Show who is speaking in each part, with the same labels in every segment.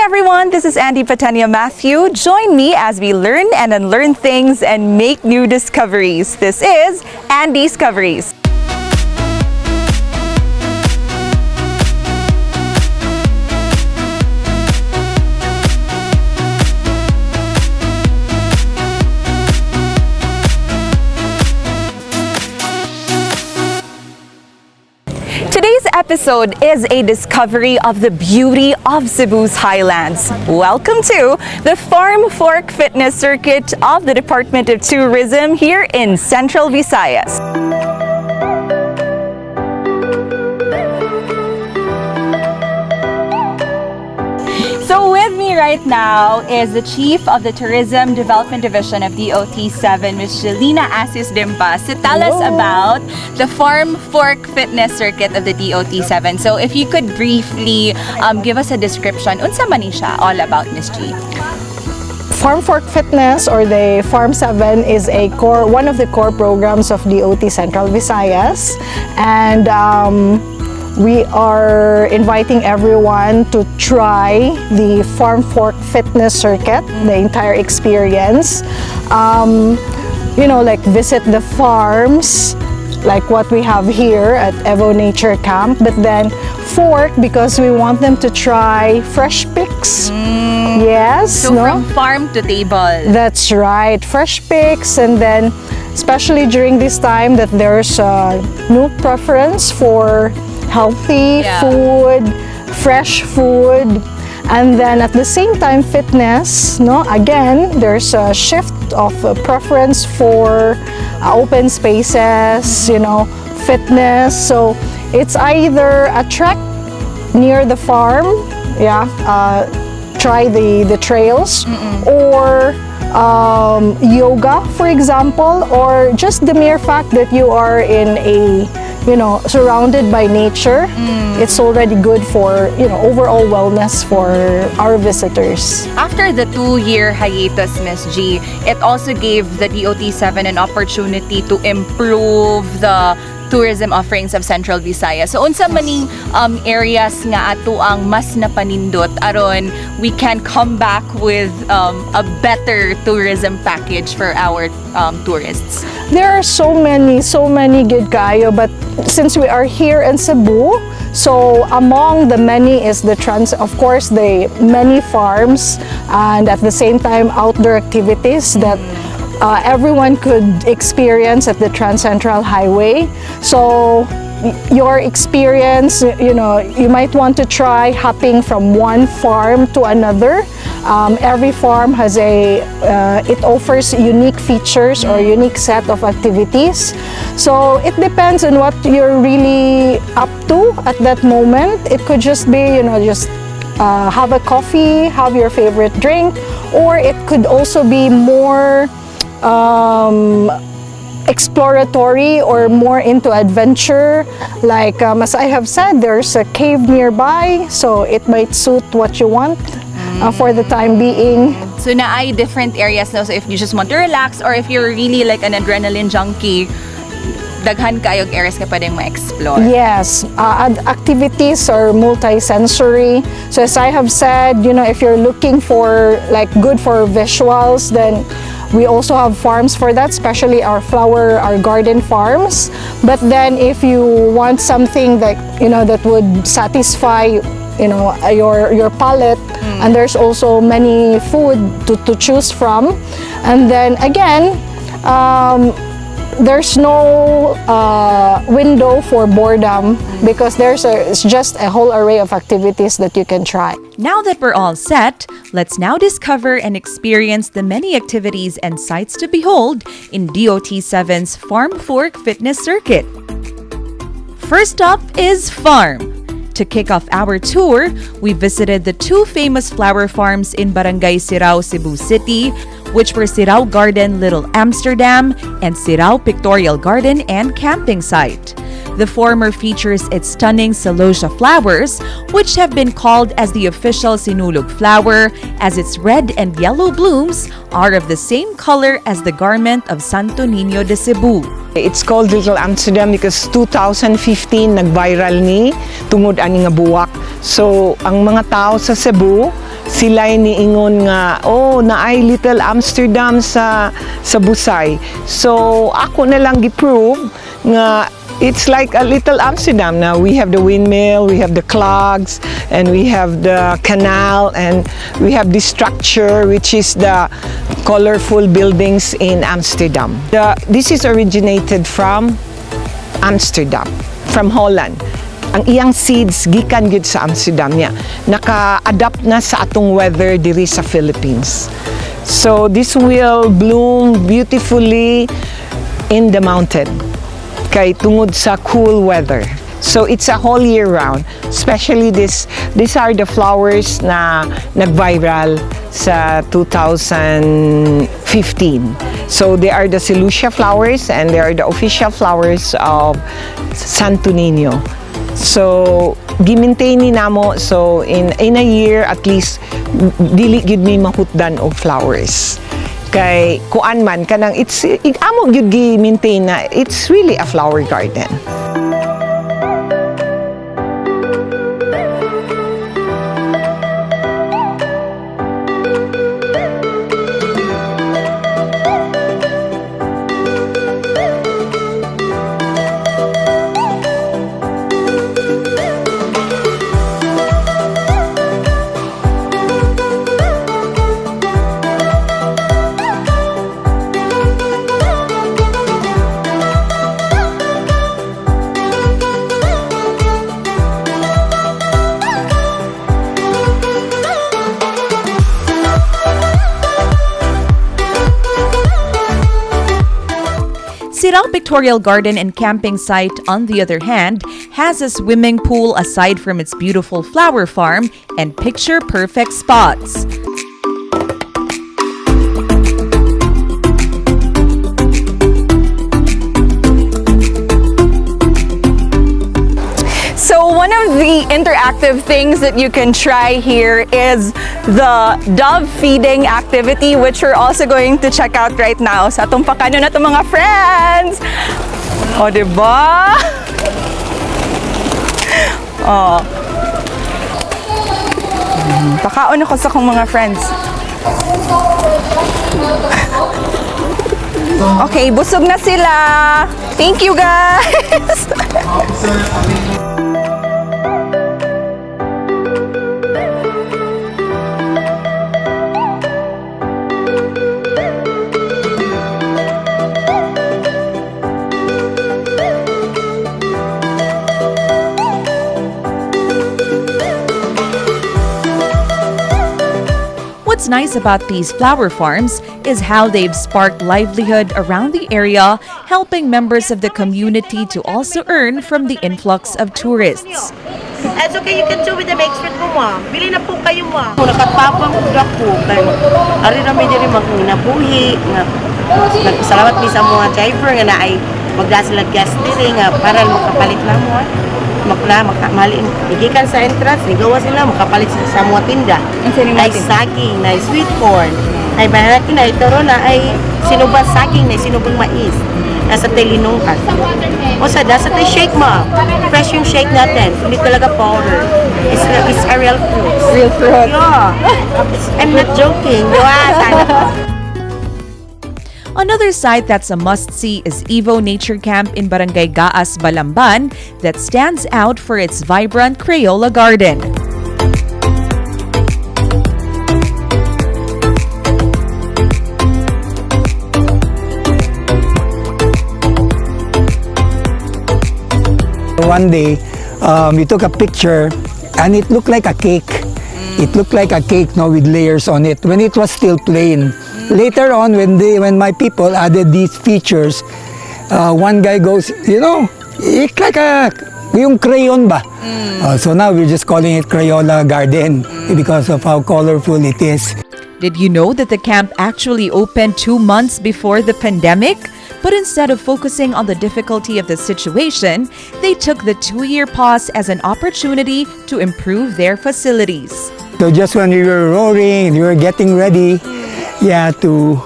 Speaker 1: everyone, this is Andy Patania Matthew. Join me as we learn and unlearn things and make new discoveries. This is AnDiscoveries. Today's episode is a discovery of the beauty of Cebu's highlands. Welcome to the FarmFork Fitness Circuit of the Department of Tourism here in Central Visayas. So with me right now is the Chief of the Tourism Development Division of DOT7, Ms. Jelena Asis Dimpas, to tell us about the FarmFork Fitness Circuit of the DOT7. So if you could briefly give us a description, unsa man ni siya all about, Ms. G?
Speaker 2: FarmFork Fitness, or the Farm7, is one of the core programs of DOT Central Visayas, and we are inviting everyone to try the FarmFork Fitness Circuit, the entire experience. Like visit the farms, like what we have here at Evo Nature Camp, but then fork because we want them to try fresh picks. Yes.
Speaker 1: So from farm to table.
Speaker 2: That's right, fresh picks, and then especially during this time that there's a new preference for healthy food, fresh food, and then at the same time fitness. Again, there's a shift of preference for open spaces, fitness. So it's either a trek near the farm, try the trails, or yoga, for example, or just the mere fact that you are in a surrounded by nature. It's already good for overall wellness for our visitors.
Speaker 1: After the 2-year hiatus, Ms. G, it also gave the DOT7 an opportunity to improve the tourism offerings of Central Visayas. So unsa maning areas nga ato ang mas napanindot aron we can come back with a better tourism package for our tourists?
Speaker 2: There are so many good kayo, but since we are here in Cebu, so among the many is of course the many farms, and at the same time outdoor activities that everyone could experience at the Trans Central Highway. So your experience, you might want to try hopping from one farm to another. Every farm has it offers unique features or unique set of activities. So it depends on what you're really up to at that moment. It could just be, just have a coffee, have your favorite drink, or it could also be more exploratory or more into adventure. Like as I have said, there's a cave nearby, so it might suit what you want for the time being.
Speaker 1: So naay different areas now. So if you just want to relax, or if you're really like an adrenaline junkie, daghan kayong areas ka pwedeng ma-explore.
Speaker 2: Yes, activities are multi-sensory. So as I have said, if you're looking for good for visuals, then we also have farms for that, especially our garden farms. But then if you want something that would satisfy your palate, and there's also many food to choose from. And then again, there's no window for boredom because it's just a whole array of activities that you can try.
Speaker 3: Now that we're all set, let's now discover and experience the many activities and sights to behold in DOT7's FarmFork Fitness Circuit. First up is Farm. To kick off our tour, we visited the two famous flower farms in Barangay Sirao, Cebu City, which were Sirao Garden Little Amsterdam and Sirao Pictorial Garden and Camping Site. The former features its stunning celosia flowers, which have been called as the official sinulog flower, as its red and yellow blooms are of the same color as the garment of Santo Niño de Cebu.
Speaker 4: It's called Little Amsterdam because 2015 nag-viral ni tungod ani nga buwak. So ang mga tao sa Cebu sila niingon nga, oh, naay little Amsterdam sa Busay. So ako na lang gi-prove nga it's like a little Amsterdam. Now we have the windmill, we have the clogs, and we have the canal, and we have the structure, which is the colorful buildings in Amsterdam. This is originated from Amsterdam, from Holland. Ang iyang seeds gikan gyud sa Amsterdam niya. Naka-adapt na sa atong weather diri sa Philippines. So this will bloom beautifully in the mountain kay tungod sa cool weather. So it's a whole year round. Especially these are the flowers na nag-viral sa 2015. So they are the celosia flowers and they are the official flowers of Santo Niño. So gi-maintain ni namo, so in a year at least dili gyud mi mahutdan og flowers. Kay kuan man kanang it's amo gyud gi-maintain na it's really a flower garden.
Speaker 3: Sirang Pictorial Garden and Camping Site, on the other hand, has a swimming pool aside from its beautiful flower farm and picture-perfect spots.
Speaker 1: So one of the interactive things that you can try here is the dove feeding activity, which we're also going to check out right now sa atong pakano na itong mga friends. O, diba? O. Pakaon ako sa kong mga friends. Okay, busog na sila. Thank you, guys.
Speaker 3: What's nice about these flower farms is how they've sparked livelihood around the area, helping members of the community to also earn from the influx of tourists.
Speaker 5: It's okay, you can do with the expert mo, ma. Bili na po kayo, ma. Nakatapang udak po. Ari na medyo rin magnabuhi. Salamat mi sa mga driver nga na ay magda sila guest diri nga para makapalit na mo. Makamali. Igikan sa entrance, nigawa sila, makapalit sila sa mga tinda. Ay saging, na sweet corn. Ay bahatin na ituro na ay sinubang saging, na sinubang mais. Nasa telinungkas. O sa tayo shake mo. Fresh yung shake natin. Hindi talaga powder. It's a real fruit.
Speaker 1: Real fruit.
Speaker 5: Yeah. I'm not joking.
Speaker 3: Another site that's a must-see is Evo Nature Camp in Barangay Gaas, Balamban, that stands out for its vibrant Crayola garden.
Speaker 6: One day, we took a picture and it looked like a cake. It looked like a cake, no, with layers on it when it was still plain. Later on, when my people added these features, one guy goes, you know, it's like yung crayon ba? So now we're just calling it Crayola Garden because of how colorful it is.
Speaker 3: Did you know that the camp actually opened 2 months before the pandemic? But instead of focusing on the difficulty of the situation, they took the 2-year pause as an opportunity to improve their facilities.
Speaker 6: So just when we were roaring, we were getting ready, to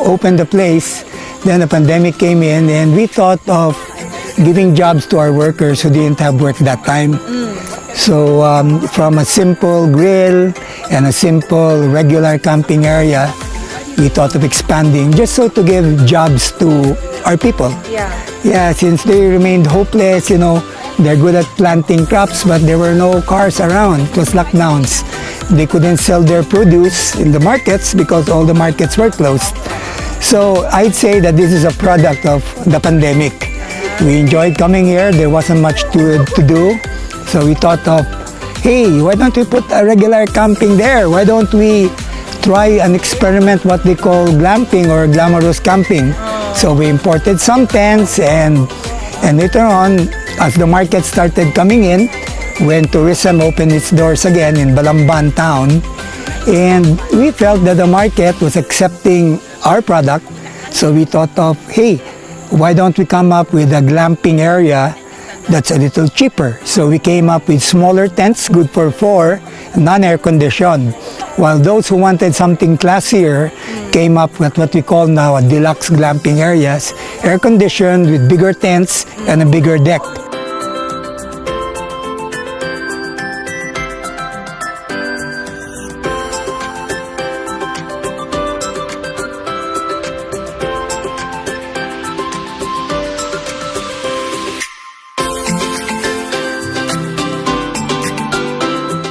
Speaker 6: open the place, then the pandemic came in and we thought of giving jobs to our workers who didn't have work that time. So from a simple grill and a simple regular camping area, we thought of expanding just so to give jobs to our people. Yeah, since they remained hopeless, you know, they're good at planting crops, but there were no cars around. It was lockdowns. They couldn't sell their produce in the markets because all the markets were closed. So I'd say that this is a product of the pandemic. We enjoyed coming here. There wasn't much to do. So we thought of, hey, why don't we put a regular camping there? Why don't we try and experiment what they call glamping or glamorous camping? So we imported some tents, and later on, as the market started coming in, when tourism opened its doors again in Balamban town, and we felt that the market was accepting our product, so we thought of, hey, why don't we come up with a glamping area that's a little cheaper? So we came up with smaller tents, good for 4, non-air conditioned, while those who wanted something classier came up with what we call now a deluxe glamping areas, air conditioned with bigger tents and a bigger deck.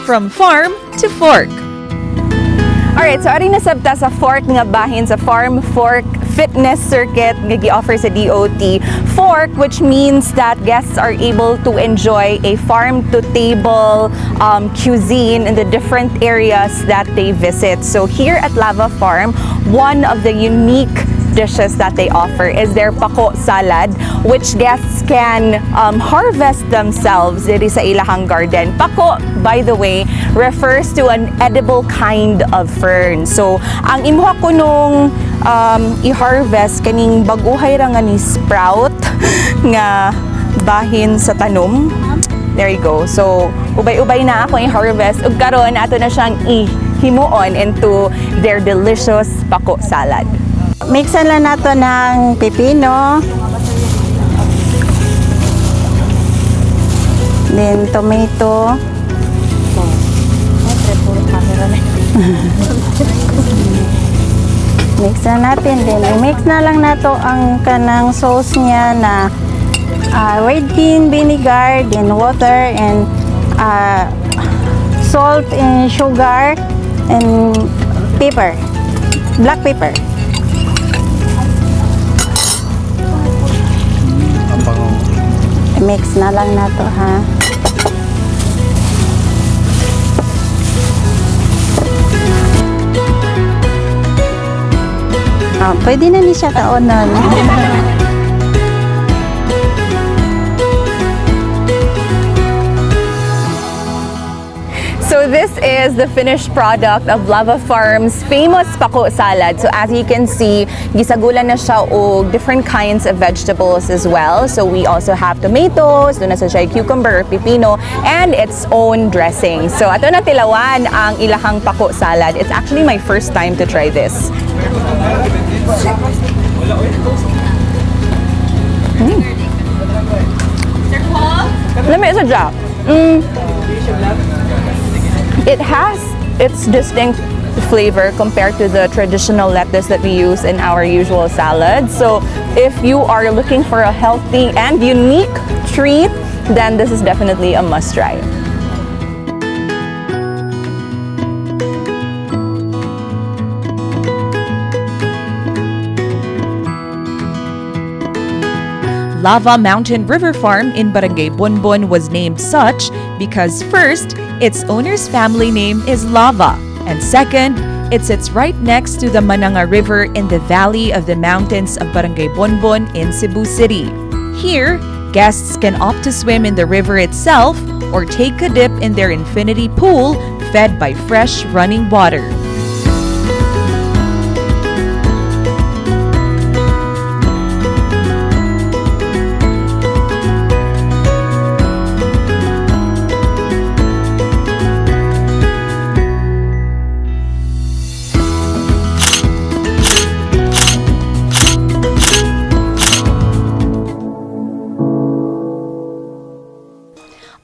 Speaker 3: From farm to fork.
Speaker 1: Alright, so ari nasabta sa fork nga bahin sa FarmFork fitness circuit nga gi-offer sa DOT. Fork, which means that guests are able to enjoy a farm-to-table cuisine in the different areas that they visit. So here at Lava Farm, one of the unique dishes that they offer is their pako salad, which guests can harvest themselves diri sa ilahang garden. Pako, by the way, refers to an edible kind of fern. So, ang imuha ko nung i-harvest kaning baguhay ra nga ni sprout nga bahin sa tanom. There you go. So, ubay-ubay na ako i-harvest ug karon ato na siyang ihimuon into their delicious pako salad.
Speaker 7: Mixan lang nato ng pipino, then tomato, mix na natin, then i-mix na lang nato ang kanang sauce niya na red bean vinegar, then water, and salt and sugar, and pepper, black pepper. Mix na lang nato ha. Pwede na ni siya kaonon.
Speaker 1: So this is the finished product of Lava Farm's famous pako salad. So as you can see, gisagulan na siya og different kinds of vegetables as well. So we also have tomatoes, doon na sa siya cucumber, pipino, and its own dressing. So ato na tilawan ang ilahang pako salad. It's actually my first time to try this. Lami sa siya. It has its distinct flavor compared to the traditional lettuce that we use in our usual salad. So if you are looking for a healthy and unique treat, then this is definitely a must try.
Speaker 3: Lava Mountain River Farm in Barangay Bonbon was named such because first, its owner's family name is Lava, and second, it sits right next to the Mananga River in the valley of the mountains of Barangay Bonbon in Cebu City. Here, guests can opt to swim in the river itself or take a dip in their infinity pool fed by fresh running water.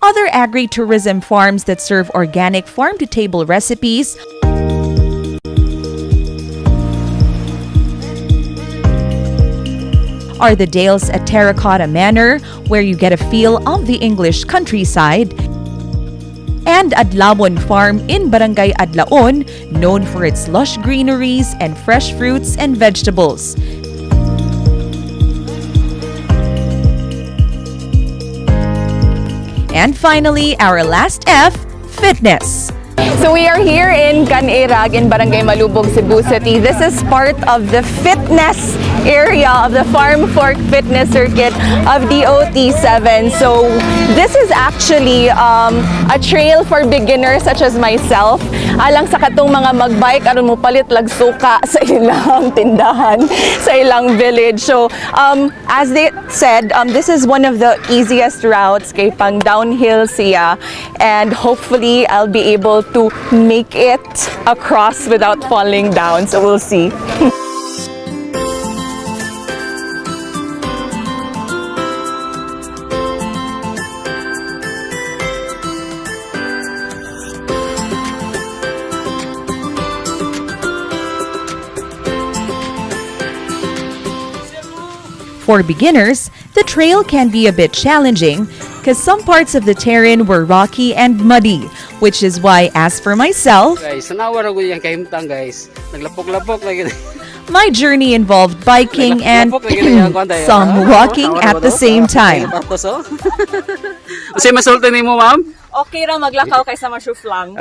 Speaker 3: Other agri-tourism farms that serve organic farm-to-table recipes, are the Dales at Terracotta Manor, where you get a feel of the English countryside, and Adlaon Farm in Barangay Adlaon, known for its lush greeneries and fresh fruits and vegetables. And finally, our last F, fitness.
Speaker 1: So we are here in Canirag in Barangay Malubog, Cebu City. This is part of the fitness area of the FarmFork Fitness Circuit of DOT7. So this is actually a trail for beginners such as myself. Alang sa katong mga magbike aron mo palit lag suka sa ilang tindahan, sa ilang village. So as they said, this is one of the easiest routes kay pang downhill siya, and hopefully I'll be able to make it across without falling down. So we'll see.
Speaker 3: For beginners, the trail can be a bit challenging because some parts of the terrain were rocky and muddy, which is why, as for myself,
Speaker 8: Guys, sanawar ako yung kahimtang guys. Naglapok-lapok lagi.
Speaker 3: my journey involved biking and some walking at the same time.
Speaker 8: Kasi masultan ni mo, ma'am?
Speaker 1: Okay ra maglakaw kaysa ma-shoof lang.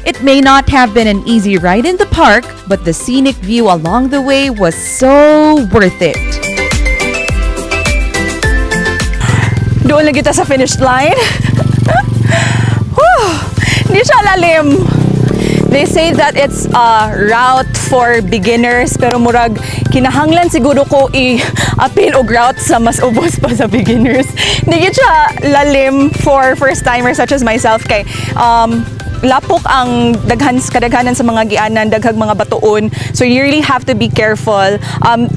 Speaker 3: It may not have been an easy ride in the park, but the scenic view along the way was so worth it.
Speaker 1: Doon lagi ta sa finish line. Whew, hindi siya lalim. They say that it's a route for beginners, pero murag kinahanglan siguro ko i-appeal og route sa mas ubos pa sa beginners. Hindi siya lalim for first-timers such as myself kay lapok ang kadaghanan sa mga gianan, daghag mga batuon. So you really have to be careful.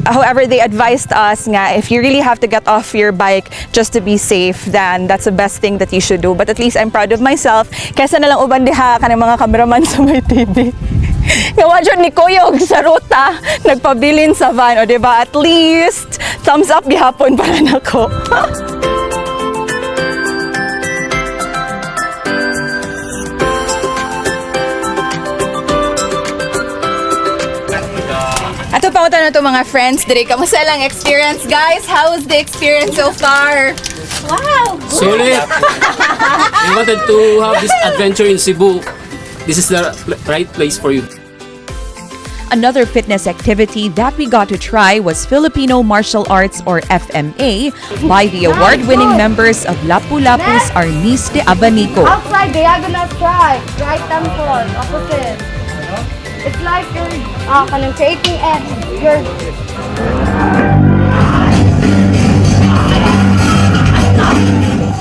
Speaker 1: However, they advised us nga if you really have to get off your bike just to be safe, then that's the best thing that you should do. But at least I'm proud of myself. Kaysa na lang uban diha kanang mga cameraman sa may TV. Gawa dyan ni Kuyog sa ruta, nagpabilin sa van. O diba, at least thumbs up gihapon para nako. Ato pangutan na to mga friends. Dire, kamusta lang experience, guys? How's the experience so far? Wow!
Speaker 8: Solid! We wanted to have this adventure in Cebu. This is the right place for you.
Speaker 3: Another fitness activity that we got to try was Filipino Martial Arts or FMA by the award-winning members of Lapu-Lapu's Arnis de Abanico.
Speaker 9: Outside diagonal strike, right thumb forward, opposite. It's like you're taking and you're...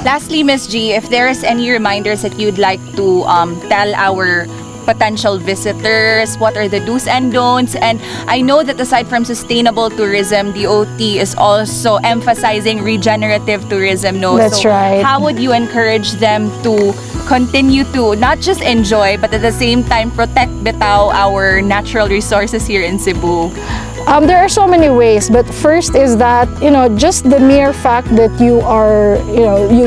Speaker 1: Lastly, Miss G, if there is any reminders that you'd like to tell our potential visitors, what are the do's and don'ts? And I know that aside from sustainable tourism, DOT is also emphasizing regenerative tourism. No?
Speaker 2: That's right.
Speaker 1: How would you encourage them to continue to not just enjoy, but at the same time protect bitaw our natural resources here in Cebu?
Speaker 2: There are so many ways, but first is that, just the mere fact that you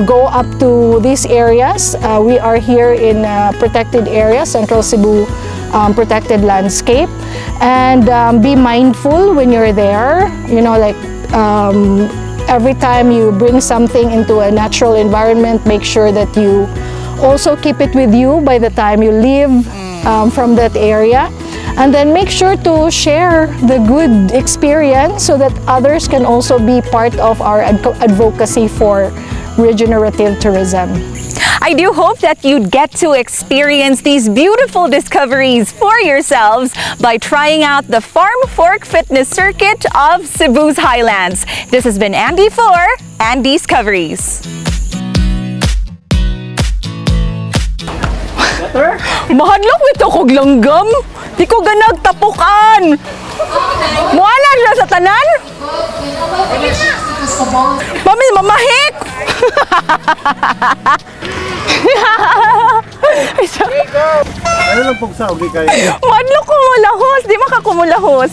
Speaker 2: go up to these areas. We are here in a protected area, Central Cebu protected landscape, and be mindful when you're there. Every time you bring something into a natural environment, make sure that you also keep it with you by the time you leave from that area. And then make sure to share the good experience so that others can also be part of our advocacy for regenerative tourism.
Speaker 1: I do hope that you'd get to experience these beautiful discoveries for yourselves by trying out the FarmFork Fitness Circuit of Cebu's Highlands. This has been Andy for AnDiscoveries. Mahadlok ito kog langgam. Di ko ganag tapukan. Muala siya sa tanan?
Speaker 2: Mami, mamahik!
Speaker 10: Ano lang pong sa okay kayo?
Speaker 2: Madlo kumulahos, di makakumulahos.